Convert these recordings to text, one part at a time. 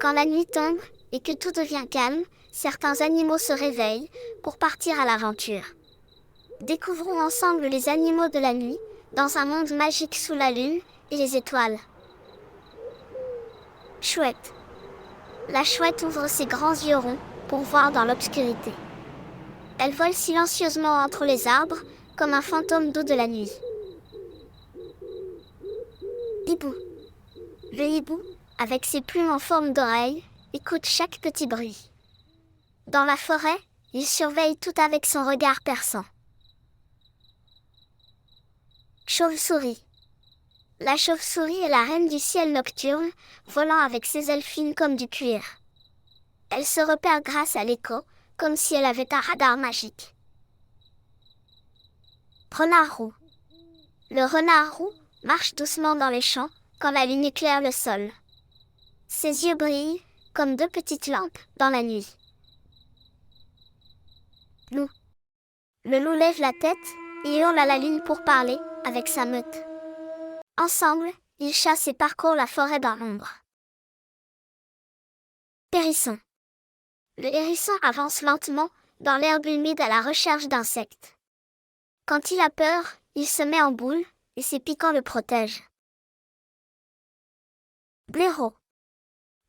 Quand la nuit tombe, et que tout devient calme, certains animaux se réveillent, pour partir à l'aventure. Découvrons ensemble les animaux de la nuit, dans un monde magique sous la lune, et les étoiles. Chouette. La chouette ouvre ses grands yeux ronds, pour voir dans l'obscurité. Elle vole silencieusement entre les arbres, comme un fantôme doux de la nuit. Hibou. Le hibou, avec ses plumes en forme d'oreille, écoute chaque petit bruit. Dans la forêt, il surveille tout avec son regard perçant. Chauve-souris. La chauve-souris est la reine du ciel nocturne, volant avec ses ailes fines comme du cuir. Elle se repère grâce à l'écho, comme si elle avait un radar magique. Renard roux. Le renard roux marche doucement dans les champs, quand la lune éclaire le sol. Ses yeux brillent, comme deux petites lampes, dans la nuit. Loup. Le loup lève la tête, et hurle à la lune pour parler, avec sa meute. Ensemble, ils chassent et parcourent la forêt dans l'ombre. Hérisson. Le hérisson avance lentement, dans l'herbe humide à la recherche d'insectes. Quand il a peur, il se met en boule, et ses piquants le protègent. Blaireau.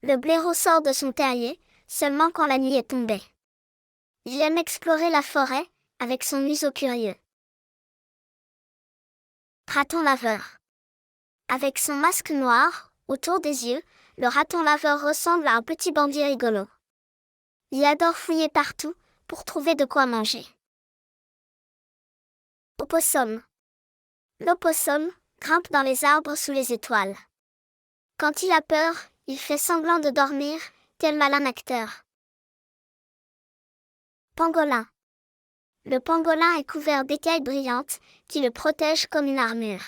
Le blaireau sort de son terrier, seulement quand la nuit est tombée. Il aime explorer la forêt, avec son museau curieux. Raton laveur. Avec son masque noir, autour des yeux, le raton laveur ressemble à un petit bandit rigolo. Il adore fouiller partout, pour trouver de quoi manger. Opossum. L'opossum grimpe dans les arbres sous les étoiles. Quand il a peur, il fait semblant de dormir, tel malin acteur. Pangolin. Le pangolin est couvert d'écailles brillantes, qui le protègent comme une armure.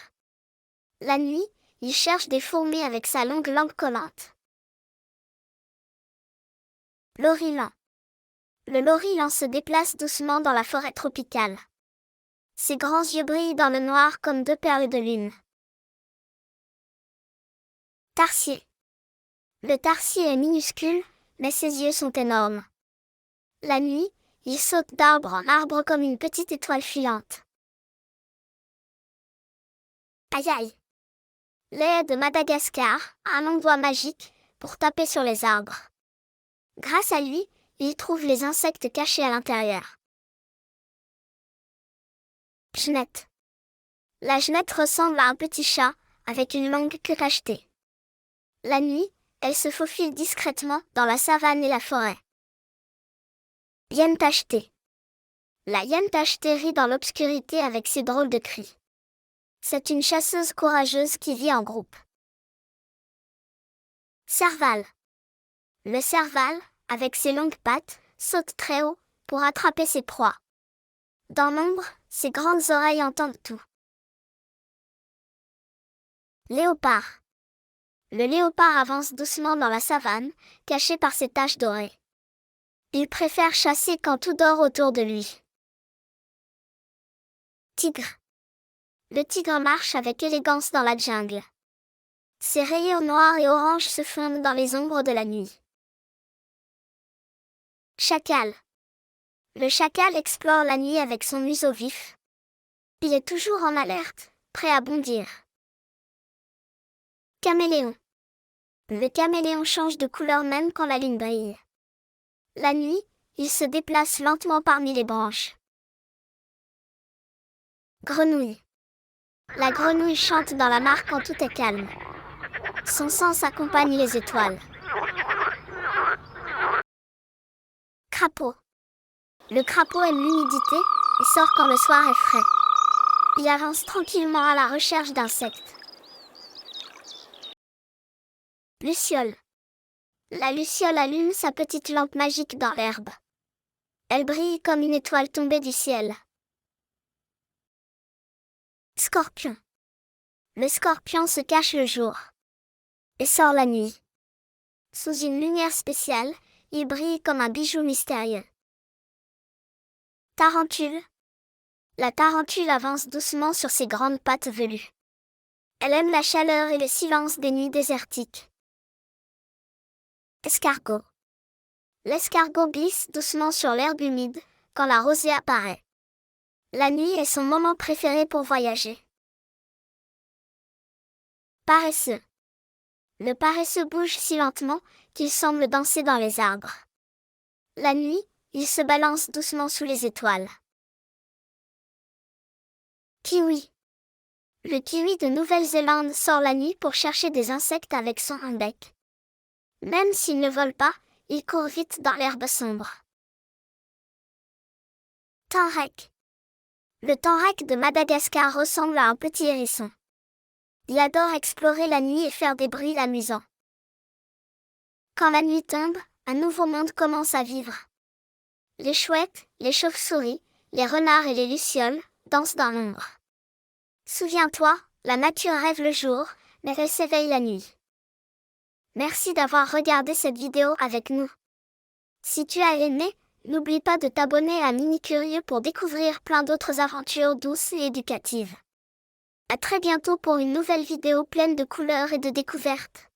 La nuit, il cherche des fourmis avec sa longue langue collante. L'orilan. Le lorilan se déplace doucement dans la forêt tropicale. Ses grands yeux brillent dans le noir comme deux perles de lune. Tarsier. Le tarsier est minuscule, mais ses yeux sont énormes. La nuit, il saute d'arbre en arbre comme une petite étoile filante. Aïe aïe. L'aigle de Madagascar a un long doigt magique pour taper sur les arbres. Grâce à lui, il trouve les insectes cachés à l'intérieur. Genette. La genette ressemble à un petit chat, avec une longue queue cachetée. La nuit, elle se faufile discrètement dans la savane et la forêt. Hyène tachetée. La hyène tachetée rit dans l'obscurité avec ses drôles de cris. C'est une chasseuse courageuse qui vit en groupe. Serval. Le serval, avec ses longues pattes, saute très haut pour attraper ses proies. Dans l'ombre, ses grandes oreilles entendent tout. Léopard. Le léopard avance doucement dans la savane, caché par ses taches dorées. Il préfère chasser quand tout dort autour de lui. Tigre. Le tigre marche avec élégance dans la jungle. Ses rayures noires et oranges se fondent dans les ombres de la nuit. Chacal. Le chacal explore la nuit avec son museau vif. Il est toujours en alerte, prêt à bondir. Caméléon. Le caméléon change de couleur même quand la lune brille. La nuit, il se déplace lentement parmi les branches. Grenouille. La grenouille chante dans la mare quand tout est calme. Son sens accompagne les étoiles. Crapaud. Le crapaud aime l'humidité et sort quand le soir est frais. Il avance tranquillement à la recherche d'insectes. Luciole. La luciole allume sa petite lampe magique dans l'herbe. Elle brille comme une étoile tombée du ciel. Scorpion. Le scorpion se cache le jour et sort la nuit. Sous une lumière spéciale, il brille comme un bijou mystérieux. Tarentule. La tarentule avance doucement sur ses grandes pattes velues. Elle aime la chaleur et le silence des nuits désertiques. Escargot. L'escargot glisse doucement sur l'herbe humide quand la rosée apparaît. La nuit est son moment préféré pour voyager. Paresseux. Le paresseux bouge si lentement qu'il semble danser dans les arbres. La nuit, il se balance doucement sous les étoiles. Kiwi. Le kiwi de Nouvelle-Zélande sort la nuit pour chercher des insectes avec son bec. Même s'il ne vole pas, il court vite dans l'herbe sombre. Tenrec. Le tenrec de Madagascar ressemble à un petit hérisson. Il adore explorer la nuit et faire des bruits amusants. Quand la nuit tombe, un nouveau monde commence à vivre. Les chouettes, les chauves-souris, les renards et les lucioles dansent dans l'ombre. Souviens-toi, la nature rêve le jour, mais elle s'éveille la nuit. Merci d'avoir regardé cette vidéo avec nous. Si tu as aimé, n'oublie pas de t'abonner à Mini Curieux pour découvrir plein d'autres aventures douces et éducatives. À très bientôt pour une nouvelle vidéo pleine de couleurs et de découvertes.